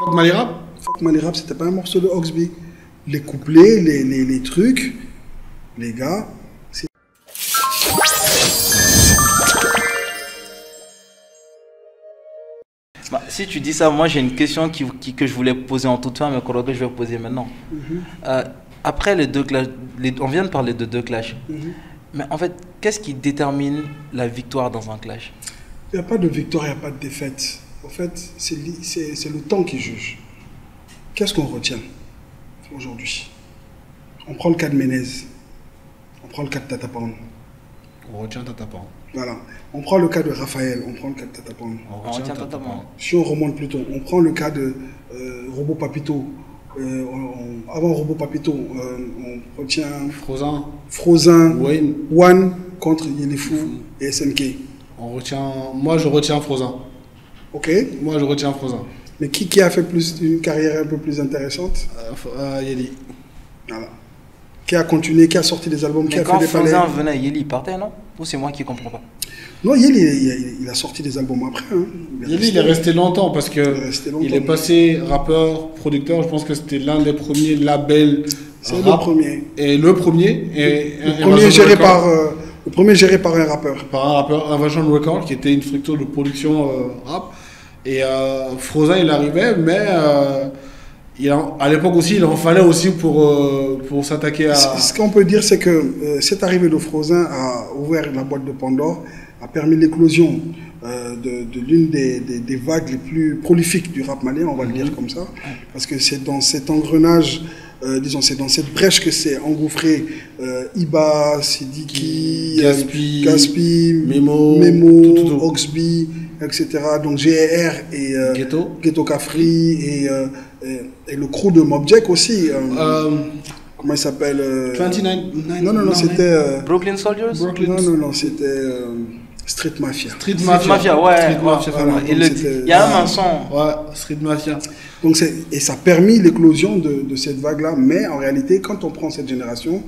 Fuck Malirap. Fuck Malirap, c'était pas un morceau de Oxby. Les couplets, les trucs, les gars. Bah, si tu dis ça, moi j'ai une question que je voulais poser en toute fin, mais que je vais poser maintenant. Après les deux clashs, on vient de parler de deux clashs. Mais en fait, qu'est-ce qui détermine la victoire dans un clash? Il n'y a pas de victoire, il n'y a pas de défaite. En fait, c'est le temps qui juge. Qu'est-ce qu'on retient aujourd'hui? On prend le cas de Ménez. On prend le cas de Tata Pound. On retient Tata Pound. Voilà. On prend le cas de Raphaël. On prend le cas de Tata Pound. On retient Tata Pound. Si on remonte plus tôt, on prend le cas de Robot Papito. Avant Robot Papito, on retient Frozin, One contre Yelifou et SNK. Moi, je retiens Frozin. Ok. Moi, je retiens Frozin. Mais qui a fait une carrière un peu plus intéressante? Yeli. Voilà. Qui a continué, qui a sorti des albums, qui a fait des palais. Quand Frozin venait, Yeli partait, non? Ou c'est moi qui ne comprends pas? Non, Yeli, il a sorti des albums après. Hein. Il est resté longtemps parce qu'il est passé rappeur, producteur. Je pense que c'était l'un des premiers labels. C'est le premier. Et le premier. Le premier géré par un rappeur. Par un rappeur, Invasion Record, qui était une structure de production rap. Et Frozin, il arrivait, mais à l'époque aussi, il en fallait aussi pour s'attaquer à... Ce qu'on peut dire, c'est que cette arrivée de Frozin a ouvert la boîte de Pandore, a permis l'éclosion de l'une des vagues les plus prolifiques du rap malien, on va le dire comme ça. Parce que c'est dans cet engrenage, c'est dans cette brèche que s'est engouffré Iba, Sidiki, Gaspi, Memo, Oxby, etc. Donc GR et Ghetto Cafri et le crew de Mob Jack aussi. Comment il s'appelle 29. Non, c'était... Brooklyn Soldiers. Non, c'était... Street Mafia. Street Mafia, ouais. Il y a un son. Ouais, Street Mafia. Donc et ça a permis l'éclosion de cette vague-là. Mais en réalité, quand on prend cette génération,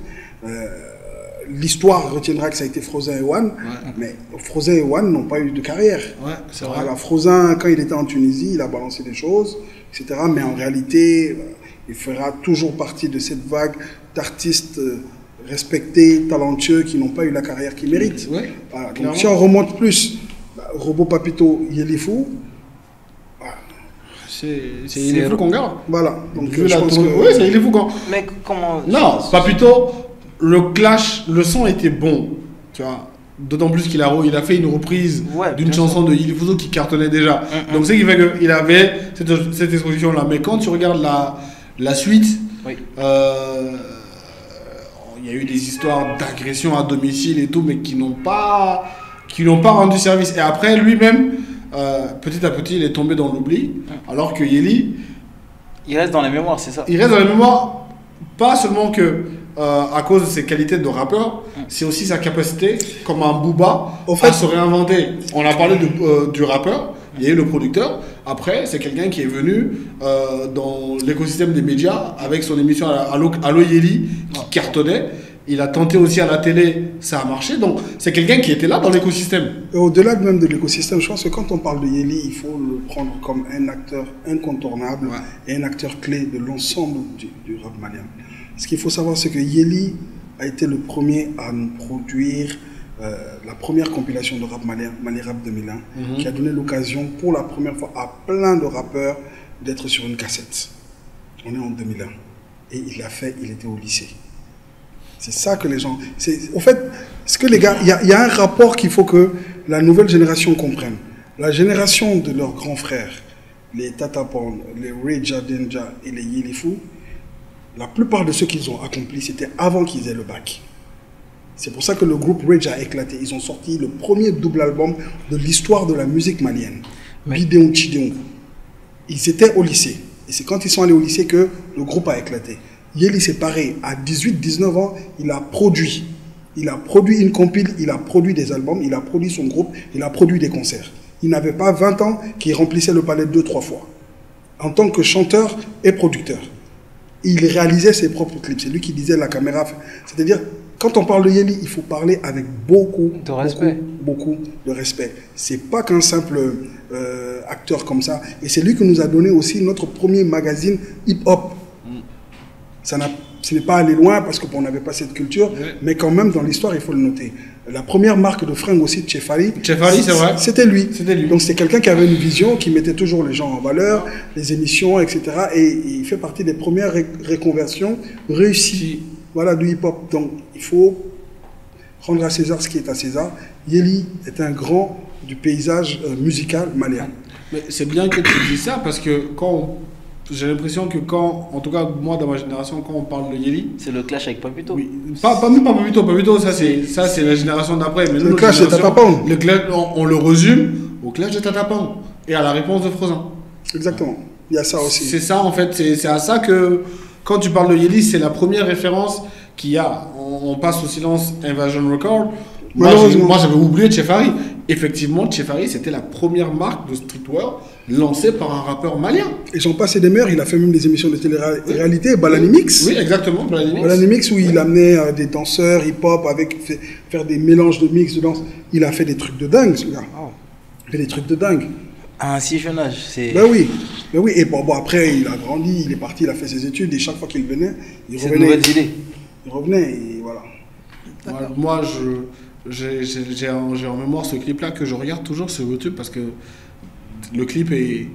l'histoire retiendra que ça a été Frozin et One. Mais Frozin et One n'ont pas eu de carrière. Ouais, c'est vrai. Alors, Frozin, quand il était en Tunisie, il a balancé des choses, etc. Mais en réalité, il fera toujours partie de cette vague d'artistes respectés, talentueux, qui n'ont pas eu la carrière qu'ils méritent. Ouais, voilà. Donc si on remonte plus, Robot Papito, Yelifou, c'est Yelifou qu'on garde. Voilà. Donc oui, c'est Yelifou qu'on... Mais comment... Non, Papito, le clash, le son était bon, tu vois. D'autant plus qu'il a fait une reprise d'une chanson de Yelifou qui cartonnait déjà. Donc c'est qui fait qu'il avait cette exposition-là. Mais quand tu regardes la suite, il y a eu des histoires d'agression à domicile et tout, mais qui n'ont pas rendu service. Et après, lui-même, petit à petit, il est tombé dans l'oubli, alors que Yeli... Il reste dans les mémoires, c'est ça? Il reste dans les mémoires, pas seulement que à cause de ses qualités de rappeur, c'est aussi sa capacité, comme un Booba, à se réinventer. On a parlé du rappeur, il y a eu le producteur. Après, c'est quelqu'un qui est venu dans l'écosystème des médias avec son émission Allo Yeli qui cartonnait. Il a tenté aussi à la télé, ça a marché. Donc, c'est quelqu'un qui était là dans l'écosystème. Au-delà même de l'écosystème, je pense que quand on parle de Yeli, il faut le prendre comme un acteur incontournable et un acteur clé de l'ensemble du rap malien. Ce qu'il faut savoir, c'est que Yeli a été le premier à nous produire la première compilation de rap malien, Malirap 2001, qui a donné l'occasion pour la première fois à plein de rappeurs d'être sur une cassette. On est en 2001. Et il l'a fait, il était au lycée. C'est ça que les gens... Au fait, ce que les gars, il y a un rapport qu'il faut que la nouvelle génération comprenne. La génération de leurs grands frères, les Tata Pound, les Reja Denja et les Yelifou, la plupart de ce qu'ils ont accompli, c'était avant qu'ils aient le bac. C'est pour ça que le groupe Rage a éclaté. Ils ont sorti le premier double album de l'histoire de la musique malienne. Bidéon Chidéon. Ils étaient au lycée. Et c'est quand ils sont allés au lycée que le groupe a éclaté. Yeli, c'est pareil. À 18-19 ans, il a produit. Il a produit une compile, il a produit des albums, il a produit son groupe, il a produit des concerts. Il n'avait pas 20 ans qu'il remplissait le palais 2-3 fois. En tant que chanteur et producteur. Il réalisait ses propres clips. C'est lui qui disait la caméra. C'est-à-dire, quand on parle de Yelly, il faut parler avec beaucoup de respect. C'est pas qu'un simple acteur comme ça. Et c'est lui qui nous a donné aussi notre premier magazine hip-hop. Ce n'est pas allé loin parce qu'on n'avait pas cette culture, mais quand même dans l'histoire, il faut le noter. La première marque de fringues aussi de Tchefari, c'est vrai. C'était lui. Donc c'était quelqu'un qui avait une vision, qui mettait toujours les gens en valeur, les émissions, etc. Et il fait partie des premières reconversions réussies, voilà, du hip-hop. Donc il faut rendre à César ce qui est à César. Yelly est un grand du paysage musical malien. Mais c'est bien que tu dis ça parce que j'ai l'impression que en tout cas moi dans ma génération, quand on parle de Yelly, c'est le clash avec Papito. Oui, pas Papito, ça c'est la génération d'après. Mais le clash de Tatapang. On le résume au clash de Tatapang et à la réponse de Frozen. Exactement, il y a ça aussi. C'est ça en fait, c'est à ça que quand tu parles de Yelly, c'est la première référence qu'il y a. On passe au silence Invasion Record. Moi j'avais oublié Tchefari. Effectivement, Tchefari c'était la première marque de streetwear lancée par un rappeur malien. Et j'en passe et des meilleurs, il a fait même des émissions de télé-réalité, Balanimix. Oui, exactement, Balanimix où il amenait des danseurs hip-hop faire des mélanges de mix, de danse. Il a fait des trucs de dingue, ce gars. Il fait des trucs de dingue. À un si jeune âge, c'est... Ben oui. Et bon, après, il a grandi, il est parti, il a fait ses études, et chaque fois qu'il venait, il revenait. C'est de nouvelles idées. Il revenait, et voilà. Moi, j'ai en mémoire ce clip-là que je regarde toujours sur YouTube parce que le clip est,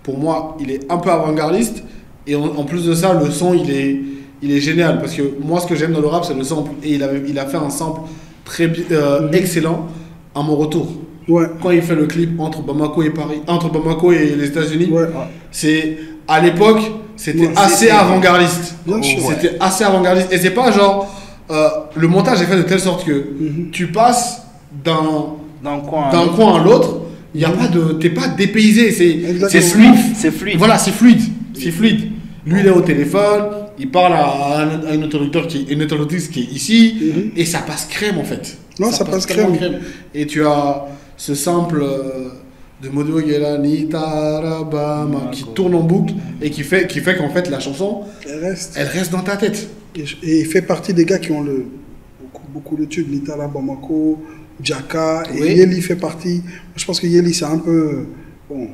pour moi, il est un peu avant-gardiste et en plus de ça, le son, il est génial parce que moi, ce que j'aime dans le rap, c'est le sample et il a fait un sample très excellent à mon retour. Ouais. Quand il fait le clip entre Bamako et les États-Unis, c'est à l'époque, c'était assez avant-gardiste. Bien sûr. C'était assez avant-gardiste et c'est pas genre le montage est fait de telle sorte que tu passes d'un coin à l'autre, il y a pas de, t'es pas dépaysé, c'est fluide. C'est fluide. Voilà, c'est fluide. Lui, il est au téléphone, il parle à une interlocutrice qui est ici, et ça passe crème en fait. Non, ça passe crème. Et tu as ce sample de Modo Gelani Tarabama qui tourne en boucle et qui fait qu'en fait la chanson, elle reste dans ta tête. Et il fait partie des gars qui ont beaucoup de tubes, Nitala, Bamako, Djaka, et Yelly fait partie. Je pense que Yelly, c'est un peu. Bon,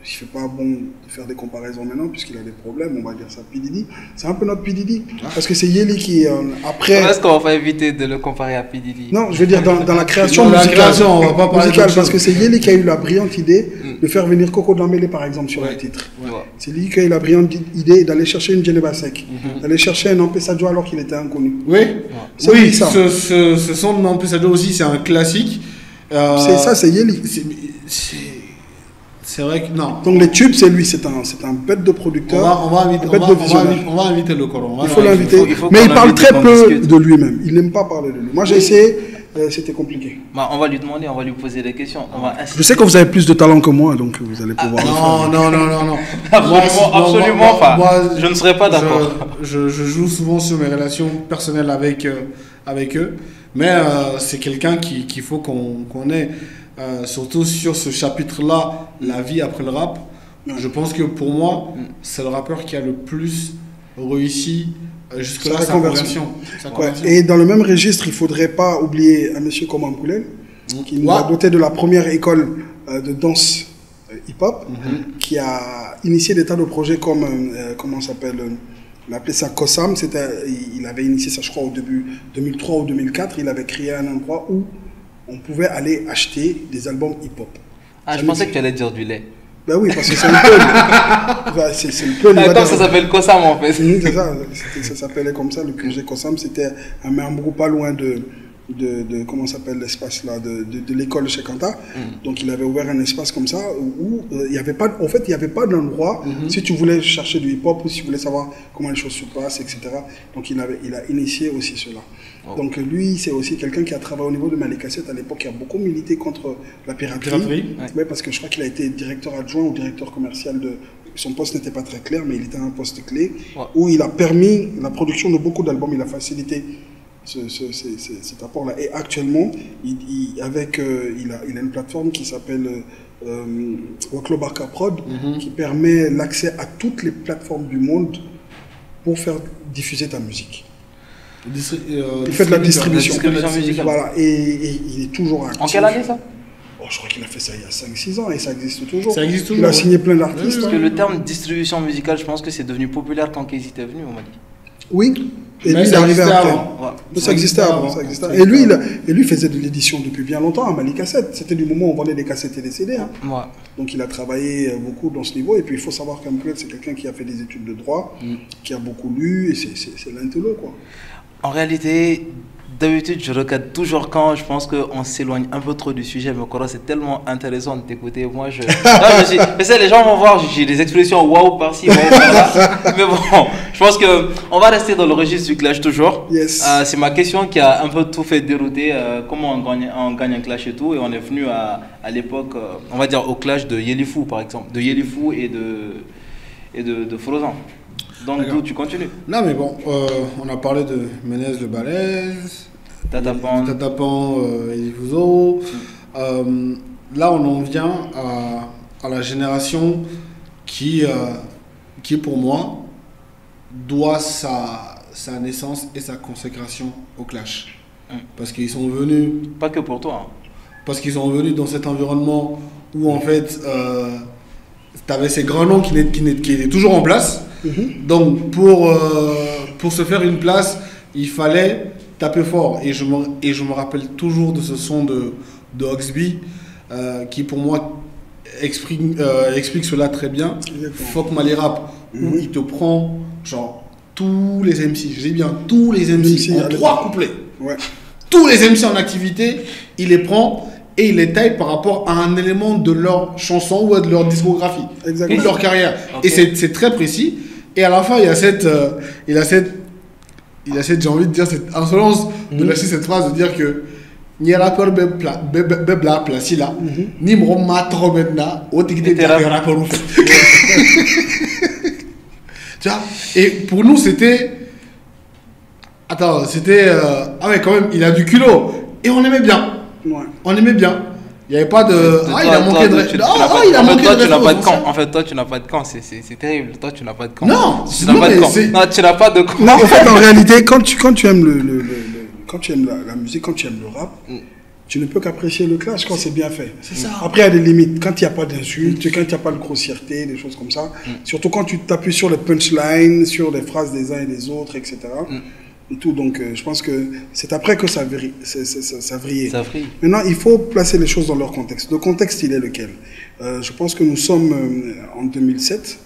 il ne fait pas bon de faire des comparaisons maintenant, puisqu'il a des problèmes, on va dire ça, P. Diddy. C'est un peu notre P. Diddy. Parce que c'est Yelly qui, après. Est-ce qu'on va éviter de le comparer à P. Diddy? Non, je veux dire dans la création musicale. On va pas parler parce que c'est Yelly qui a eu la brillante idée de faire venir Coco Dambélé, par exemple, sur un titre. C'est lui qui a eu la brillante idée d'aller chercher une Djeneba Sek, d'aller chercher un Ampesadio alors qu'il était inconnu. Oui, ça. Ce son de Ampesadio aussi, c'est un classique. C'est ça, c'est Yelly. C'est vrai que non. Donc les tubes, c'est lui, c'est un bête de producteur. On va inviter le Coran. Il faut l'inviter. Mais il parle très peu de lui-même. Il n'aime pas parler de lui. Moi j'ai essayé, c'était compliqué. On va lui demander, on va lui poser des questions. Je sais que vous avez plus de talent que moi, donc vous allez pouvoir le faire. Non. Absolument pas. Je ne serais pas d'accord. Je joue souvent sur mes relations personnelles avec eux. Mais c'est quelqu'un qu'il faut qu'on ait. Surtout sur ce chapitre-là, la vie après le rap, je pense que pour moi, c'est le rappeur qui a le plus réussi jusque-là sa conversion. Et dans le même registre, il ne faudrait pas oublier un monsieur comme Amkoulel, qui nous a doté de la première école de danse hip-hop, qui a initié des tas de projets comme, comment ça s'appelle, on appelait ça Kossam, il avait initié ça je crois au début 2003 ou 2004, il avait créé un endroit où on pouvait aller acheter des albums hip-hop. Je pensais que tu allais dire du lait. Ben oui, parce que c'est le peu. C'est le peu. Attends, ça s'appelle Kossam en fait. C'est ça, ça s'appelait comme ça, le QG Kossam. C'était un groupe pas loin de comment s'appelle l'espace là, de l'école chez Kanta. Donc il avait ouvert un espace comme ça où il n'y avait pas, en fait, il n'y avait pas d'endroit si tu voulais chercher du hip-hop ou si tu voulais savoir comment les choses se passent, etc. Donc il a initié aussi cela. Donc lui, c'est aussi quelqu'un qui a travaillé au niveau de Mali Cassette à l'époque, qui a beaucoup milité contre la piraterie. Ouais, parce que je crois qu'il a été directeur adjoint ou directeur commercial de... Son poste n'était pas très clair, mais il était un poste clé, où il a permis la production de beaucoup d'albums, il a facilité cet apport-là. Et actuellement, il a une plateforme qui s'appelle Waklo Barka Prod, qui permet l'accès à toutes les plateformes du monde pour faire diffuser ta musique. Il fait de la distribution. Musicale. Voilà, et il est toujours actif. En quelle année ça? Je crois qu'il a fait ça il y a 5-6 ans et ça existe toujours. Ça existe toujours. Il a signé plein d'artistes. Parce que le terme distribution musicale, je pense que c'est devenu populaire quand Casey était venu, on m'a dit. Oui, et mais lui il est arrivé après. Mais ça existait avant. Et lui faisait de l'édition depuis bien longtemps à Mali Cassette. C'était du moment où on vendait des cassettes et des CD. Hein. Ouais. Donc il a travaillé beaucoup dans ce niveau. Et puis il faut savoir qu'Ampuel, c'est quelqu'un qui a fait des études de droit, qui a beaucoup lu, et c'est l'intello, quoi. En réalité, d'habitude, je regarde toujours quand je pense qu'on s'éloigne un peu trop du sujet, mais Koro, c'est tellement intéressant de t'écouter. Moi, mais ça, les gens vont voir, j'ai des expressions waouh par-ci, waouh par-là. Mais bon, je pense qu'on va rester dans le registre du clash toujours. Yes. C'est ma question qui a un peu tout fait dérouter, comment on gagne un clash et tout. Et on est venu à l'époque, on va dire au clash de Yelifou, par exemple. De Yelifou et de Frozan. Donc, d'où tu continues. Non, mais bon, on a parlé de Ménez le Balèze. Tatapan et Difuso. Là, on en vient à la génération qui pour moi, doit sa naissance et sa consécration au clash. Parce qu'ils sont venus... Pas que pour toi. Hein. Parce qu'ils sont venus dans cet environnement où, en fait, tu avais ces grands noms qui étaient toujours en place. Donc, pour se faire une place, il fallait taper fort. Et je me rappelle toujours de ce son de Oxby qui, pour moi, explique cela très bien. Fuck Mali Rap, où il te prend genre tous les MC, je dis bien tous les MC en 3 couplets. Ouais. Tous les MC en activité, il les prend et il les taille par rapport à un élément de leur chanson ou de leur discographie. Exactement. Ou de leur carrière. Okay. Et c'est très précis. Et à la fin, il a cette, j'ai envie de dire, cette insolence de lâcher cette phrase de dire que ni rappeur bebla placé là, ni m'roma trop maintenant, au tigre de rappeur ou tu vois. Et pour nous, c'était. Attends, c'était. Ah ouais, quand même, il a du culot. Et on aimait bien. Ouais. On aimait bien. Il n'y avait pas de. Ah, il a manqué de. Ah, il a manqué de. Tu n'as pas de camp. En fait, toi, tu n'as pas de camp. C'est terrible. Toi, tu n'as pas de camp. Non, tu n'as pas de camp. Non, tu n'as pas de camp. Non, en fait, en réalité, quand tu aimes quand tu aimes la musique, quand tu aimes le rap, tu ne peux qu'apprécier le clash quand c'est bien fait. C'est ça. Après, il y a des limites. Quand il n'y a pas d'insultes, quand il n'y a pas de grossièreté, des choses comme ça. Surtout quand tu t'appuies sur les punchlines, sur les phrases des uns et des autres, etc. Et tout. Donc, je pense que c'est après que ça vrille. Maintenant, il faut placer les choses dans leur contexte. Le contexte, il est lequel? Je pense que nous sommes en 2007.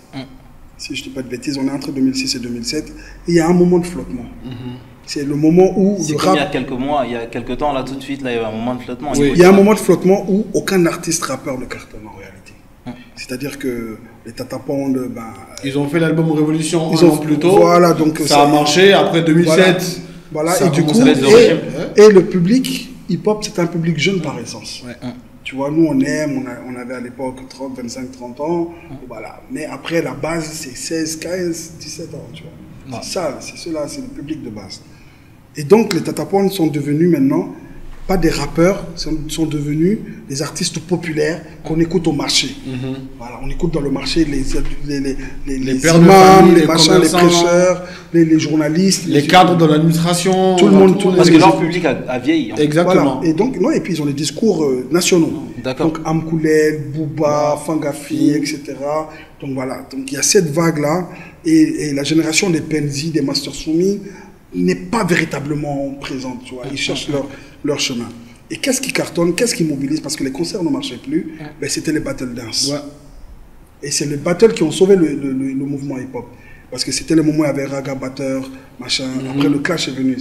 Si je ne dis pas de bêtises, on est entre 2006 et 2007. Et il y a un moment de flottement. C'est le moment où le rap... il y a quelques temps, là, tout de suite, là, il y avait un moment de flottement. Oui. Il y a un moment de flottement où aucun artiste rappeur ne cartonne en réalité. C'est-à-dire que les Tatapan, ils ont fait l'album Révolution un an plus tôt. Voilà, donc ça a marché. Après 2007, voilà. Et du coup, et le public hip-hop, c'est un public jeune par essence. Tu vois, nous, on avait à l'époque 25, 30 ans. Voilà. Mais après, la base, c'est 16, 15, 17 ans. Tu vois. C'est ça, c'est cela, c'est le public de base. Et donc, les Tatapan sont devenus maintenant, pas des rappeurs, sont devenus des artistes populaires qu'on écoute au marché. Voilà, on écoute dans le marché les pères imams, de famille, les machins, les prêcheurs, les journalistes, les cadres de l'administration, tout le monde. Parce que leur public a vieilli. Exactement. Voilà. Et donc, non, et puis ils ont des discours nationaux. Donc, Amkoulel, Bouba, Fangafi, etc. Donc voilà, donc il y a cette vague-là, et la génération des Penzi, des Master Soumi, n'est pas véritablement présente, tu vois. Ils cherchent leur chemin. Et qu'est-ce qui cartonne, qu'est-ce qui mobilise? Parce que les concerts ne marchaient plus, c'était les battle dance. Et c'est les battles qui ont sauvé le mouvement hip-hop. Parce que c'était le moment où il y avait Raga Batteur, machin. Après, le clash est venu.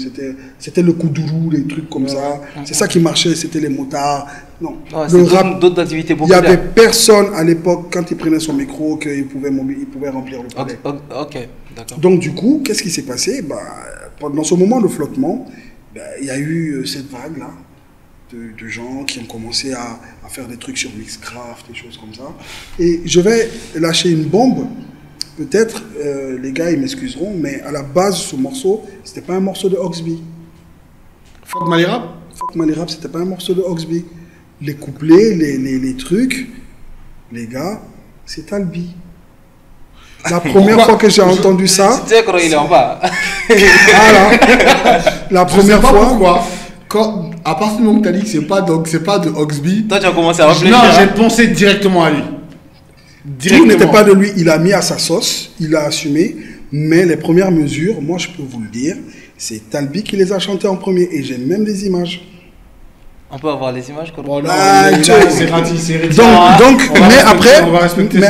C'était le Koudourou, les trucs comme ça. C'est ça qui marchait, c'était les motards. Non. Le rap, d'autres activités populaires. Il n'y avait personne à l'époque, quand il prenait son micro, qu'il pouvait remplir le palais. Ok, d'accord. Donc, du coup, qu'est-ce qui s'est passé? Pendant ce moment de flottement, il y a eu cette vague-là de gens qui ont commencé à faire des trucs sur Mixcraft, des choses comme ça. Et je vais lâcher une bombe. Peut-être, les gars, ils m'excuseront, mais à la base, ce morceau, c'était pas un morceau de Oxby. Fuck Mali Rap? Fuck Mali Rap, c'était pas un morceau de Oxby. Les couplets, les trucs, les gars, c'est Albi. La première fois que j'ai entendu ça... Tu sais quand il est en bas. Voilà. La première fois... Pourquoi à partir du moment que tu as dit que c'est pas de Oxby... Toi, tu as commencé à réfléchir. Non, j'ai pensé directement à lui. Tout n'était pas de lui. Il a mis à sa sauce, il a assumé. Mais les premières mesures, moi je peux vous le dire, c'est Talbi qui les a chantées en premier. Et j'ai même des images. On peut avoir les images bon, non, c'est raté. Donc, mais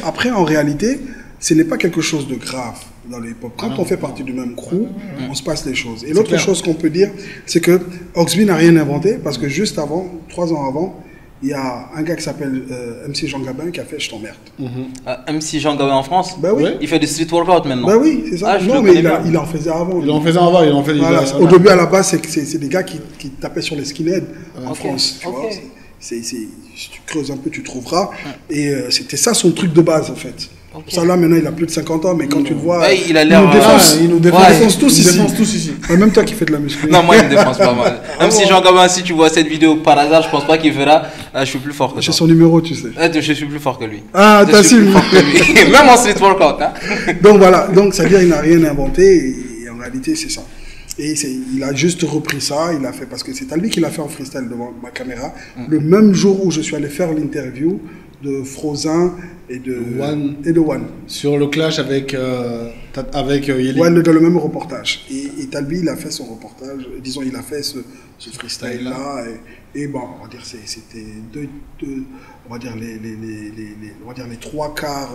après, en réalité, ce n'est pas quelque chose de grave dans l'époque. Quand on fait partie du même crew, on se passe les choses. Et l'autre chose qu'on peut dire, c'est que Oxby n'a rien inventé parce que juste avant, 3 ans avant, il y a un gars qui s'appelle MC Jean Gabin qui a fait Je t'emmerde. MC Jean Gabin en France. Bah oui. Il fait du street workout maintenant. Bah oui, c'est ça. Non, mais il en faisait avant. Voilà. Au début, à la base, c'est des gars qui tapaient sur les skinheads en France. Tu vois. Si tu creuses un peu, tu trouveras. Et c'était ça son truc de base, en fait. Ça là, maintenant, il a plus de 50 ans, mais quand tu le vois, il a l'air. Il nous défonce tous ici. Même toi qui fais de la muscu. Non, moi, il me défonce pas mal. Même si Jean Gabin, si tu vois cette vidéo par hasard, je pense pas qu'il verra. Je suis plus fort que toi. J'ai son numéro, tu sais. Je suis plus fort que lui. Ah, t'as su. Même en street workout. Hein. Donc voilà, ça veut dire qu'il n'a rien inventé, et en réalité, c'est ça. Et il a juste repris ça, il a fait, parce que c'est à lui qui l'a fait en freestyle devant ma caméra, le même jour où je suis allé faire l'interview de Frozin et de One. Sur le clash avec Yeli. Ouais, dans le même reportage. Et Talbi, il a fait son reportage, disons, il a fait ce freestyle-là. Et bon, on va dire, c'était on va dire les 3/4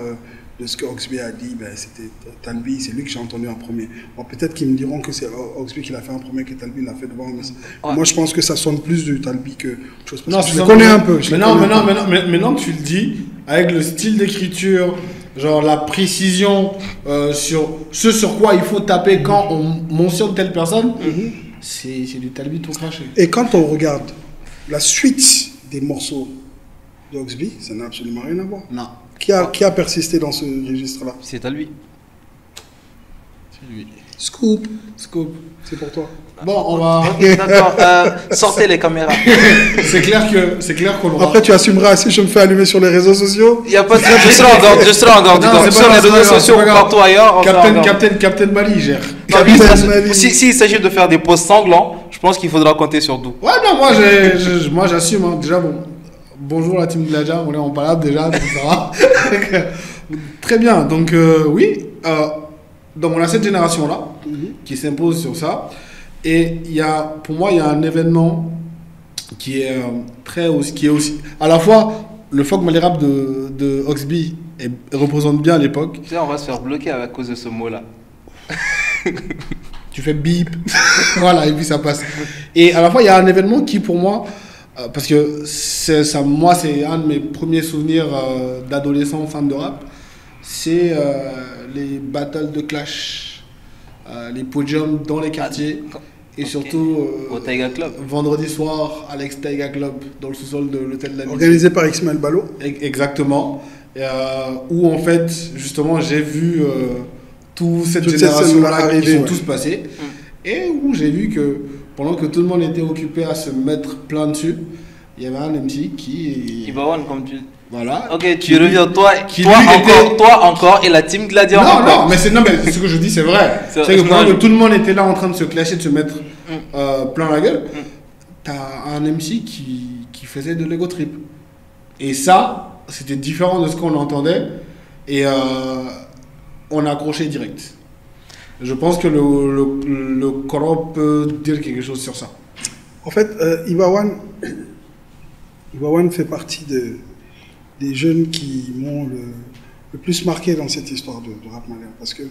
de ce que Oxby a dit, ben, c'était Talbi, c'est lui que j'ai entendu en premier. Bon, peut-être qu'ils me diront que c'est Oxby qui l'a fait en premier, que Talbi l'a fait devant. Mais moi, je pense que ça sonne plus du Talbi que chose. Non, je le connais un peu. Maintenant que tu le dis, avec le style d'écriture, genre la précision sur ce sur quoi il faut taper quand on mentionne telle personne, c'est du Talbi tout craché. Et quand on regarde la suite des morceaux de Oxby, ça n'a absolument rien à voir. Non. Qui a persisté dans ce registre-là? C'est à lui. C'est lui. Scoop. C'est pour toi. Bon, on va... Ok, d'accord. Sortez les caméras. C'est clair qu'on aura... Après, tu assumeras si je me fais allumer sur les réseaux sociaux. Il n'y a pas de... Je serai en garde du corps. Sur les réseaux sociaux ou partout ailleurs. Captain Mali gère. S'il s'agit de faire des posts sanglants, je pense qu'il faudra compter sur nous. Ouais, non, moi j'assume. Hein. Déjà, bonjour la team Gladia, on est en balade déjà, donc ça va. Très bien, donc oui, donc on a cette génération-là qui s'impose sur ça. Et pour moi, il y a un événement qui est aussi... À la fois, le folk malérable de Oxby représente bien l'époque. Tu sais, on va se faire bloquer à cause de ce mot-là. Tu fais bip, voilà, et puis ça passe. Et à la fois, il y a un événement qui, pour moi... parce que moi, c'est un de mes premiers souvenirs d'adolescent fan de rap. C'est les battles de clash, les podiums dans les quartiers. Et surtout, au Taiga Club. Vendredi soir, Alex Taiga Club, dans le sous-sol de l'hôtel de la organisé par Ismaël Ballot. Exactement. Où en fait, justement, j'ai vu toute cette génération-là qui sont tous passés. Et où j'ai vu que pendant que tout le monde était occupé à se mettre plein dessus, il y avait un MC qui... Ibawan, comme tu... Voilà. Ok, tu reviens, toi encore, et la team Gladiator encore. Non, mais ce que je dis, c'est vrai. C'est que pendant que tout le monde était là en train de se clasher, de se mettre plein la gueule, t'as un MC qui faisait de l'ego trip. Et ça, c'était différent de ce qu'on entendait. Et on a accroché direct. Je pense que le Coran peut dire quelque chose sur ça. En fait, Ibawan fait partie des jeunes qui m'ont le plus marqué dans cette histoire de rap malien. Parce que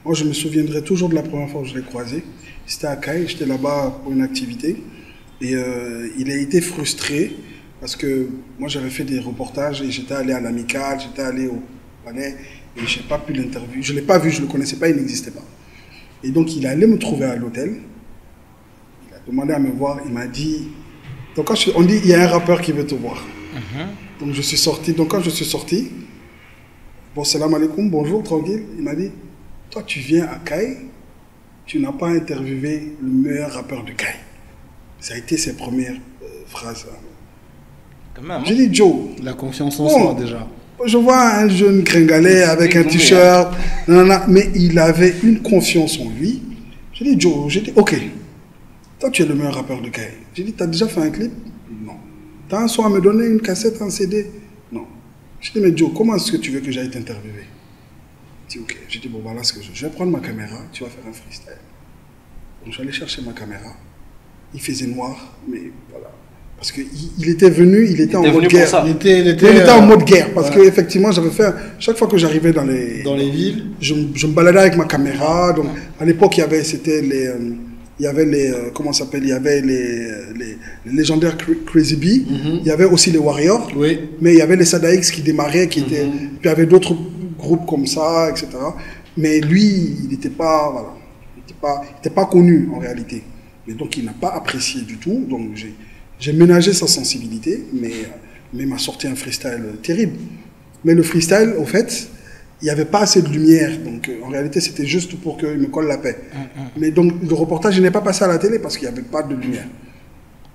moi, je me souviendrai toujours de la première fois que je l'ai croisé. C'était à Caille, j'étais là-bas pour une activité. Et il a été frustré parce que moi, j'avais fait des reportages et j'étais allé à l'Amicale, j'étais allé au Palais et je n'ai pas pu l'interviewer. Je ne l'ai pas vu, je ne le connaissais pas, il n'existait pas. Et donc, il allait me trouver à l'hôtel. Il a demandé à me voir. Il m'a dit... Donc, on dit, il y a un rappeur qui veut te voir. Donc, je suis sorti. Donc, quand je suis sorti, bon, salam alaikum, bonjour, tranquille. Il m'a dit, toi, tu viens à Caille, tu n'as pas interviewé le meilleur rappeur de Caille. Ça a été ses premières phrases. Quand même, J'ai dit, Joe. La confiance en soi, déjà. Je vois un jeune gringalet avec un t-shirt, mais il avait une confiance en lui. J'ai dit, Joe, ok, toi tu es le meilleur rappeur de Kaye. J'ai dit, t'as déjà fait un clip? Non. T'as un son à me donner, une cassette, un CD? Non. J'ai dit, mais Joe, comment est-ce que tu veux que j'aille t'interviewer? Il dit, ok. J'ai dit, bon, voilà ce que je vais prendre ma caméra, tu vas faire un freestyle. Donc j'allais chercher ma caméra. Il faisait noir, mais voilà. Parce qu'il était venu, il était en mode guerre. Il était en mode guerre. Parce qu'effectivement, j'avais fait. Chaque fois que j'arrivais dans les villes, je me baladais avec ma caméra. Donc, à l'époque, il y avait les. Comment ça s'appelle? Il y avait les légendaires Crazy B. Il y avait aussi les Warriors. Oui. Mais il y avait les Sadaix qui démarraient, qui étaient. Puis il y avait d'autres groupes comme ça, etc. Mais lui, il n'était pas. Voilà. Il n'était pas connu en réalité. Et donc, il n'a pas apprécié du tout. Donc, j'ai ménagé sa sensibilité, mais il m'a sorti un freestyle terrible. Mais le freestyle, au fait, il n'y avait pas assez de lumière. Donc, en réalité, c'était juste pour qu'il me colle la paix. Mais donc, le reportage, il n'est pas passé à la télé parce qu'il n'y avait pas de lumière.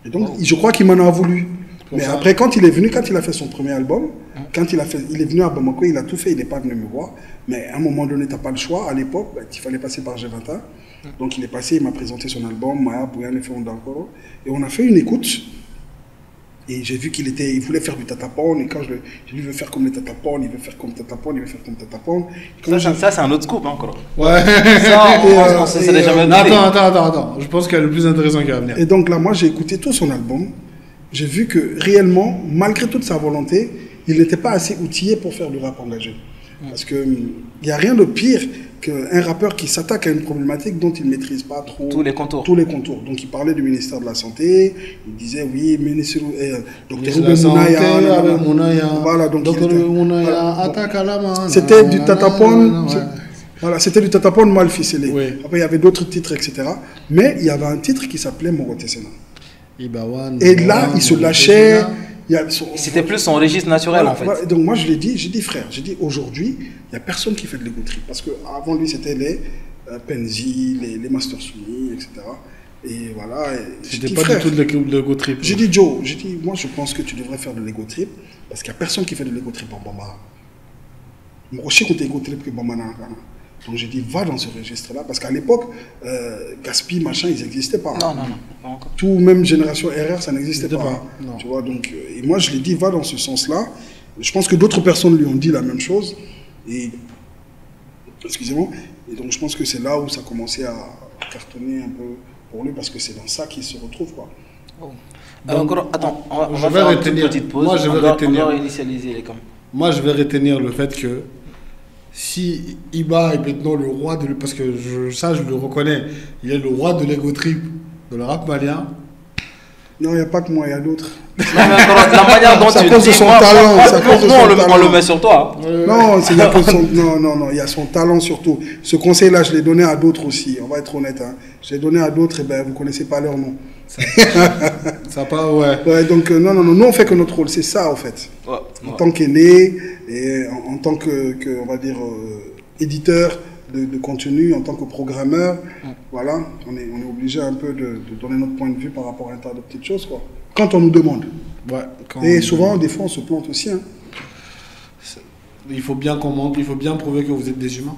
Et donc, je crois qu'il m'en a voulu. Mais après, quand il est venu, quand il a fait son premier album, il est venu à Bamako, il a tout fait, il n'est pas venu me voir. Mais à un moment donné, tu n'as pas le choix. À l'époque, il fallait passer par G21. Donc il est passé, il m'a présenté son album, Maya Bouyane Feon d'Ankoro. Et on a fait une écoute. Et j'ai vu il voulait faire du tatapon. Et quand je lui ai dit, il veut faire comme les tatapon, il veut faire comme tatapon, il veut faire comme tatapon. Ça, c'est un autre scoop, hein, encore. Ouais. Ça, c'est déjà jamais donné. Attends. Je pense qu'il y a le plus intéressant qui va venir. Et donc là, moi, j'ai écouté tout son album. J'ai vu que réellement, malgré toute sa volonté, il n'était pas assez outillé pour faire du rap engagé. Parce qu'il n'y a rien de pire qu'un rappeur qui s'attaque à une problématique dont il ne maîtrise pas trop tous les contours. Donc il parlait du ministère de la Santé, il disait oui, ministre, docteur Mounaya, voilà, donc attaque à la main. C'était du tatapon, voilà, c'était du tatapon mal ficelé. Oui. Après il y avait d'autres titres, etc. Mais il y avait un titre qui s'appelait Morote Sena. Et là, il se lâchait. C'était plus son registre naturel, voilà, en fait. Voilà. Donc moi, j'ai dit frère, aujourd'hui, il n'y a personne qui fait de l'ego trip. Parce qu'avant lui, c'était les Penzi, les Master Soumi, etc. Et voilà. C'était pas du tout de l'ego trip. J'ai dit, Joe, moi, je pense que tu devrais faire de l'ego trip. Parce qu'il n'y a personne qui fait de l'ego trip en Bamba. Moi, je sais qu'on ego trip que Bamba n'a. Donc j'ai dit, va dans ce registre-là, parce qu'à l'époque, Gaspi, machin, ils n'existaient pas. Non, pas encore. Tout, même génération RR, ça n'existait pas. Tu vois, donc, et moi, je l'ai dit, va dans ce sens-là. Je pense que d'autres personnes lui ont dit la même chose. Et, excusez-moi, et donc je pense que c'est là où ça a commencé à cartonner un peu pour lui, parce que c'est dans ça qu'il se retrouve, quoi. Donc, attends, on va faire une petite pause. Moi, je vais retenir. On va initialiser les camps. Moi, je vais retenir le fait que si Iba est maintenant le roi de... Parce que je le reconnais, il est le roi de l'ego trip de le rap malien. Non, il n'y a pas que moi, il y a d'autres. La manière dont tu dis, son talent. On le met sur toi. Non, il y a son talent surtout. Ce conseil-là, je l'ai donné à d'autres aussi. On va être honnête. Hein. Je l'ai donné à d'autres, et ben, vous ne connaissez pas leur nom. Ça part, ouais. Donc, non, nous, on fait que notre rôle, c'est ça, en fait. En tant qu'aîné, et en tant que on va dire, éditeur de contenu, en tant que programmeur, voilà, on est obligé un peu de donner notre point de vue par rapport à un tas de petites choses, quoi. Quand on nous demande. Ouais, et souvent, des fois, on se plante aussi. Hein. Il faut bien prouver que vous êtes des humains.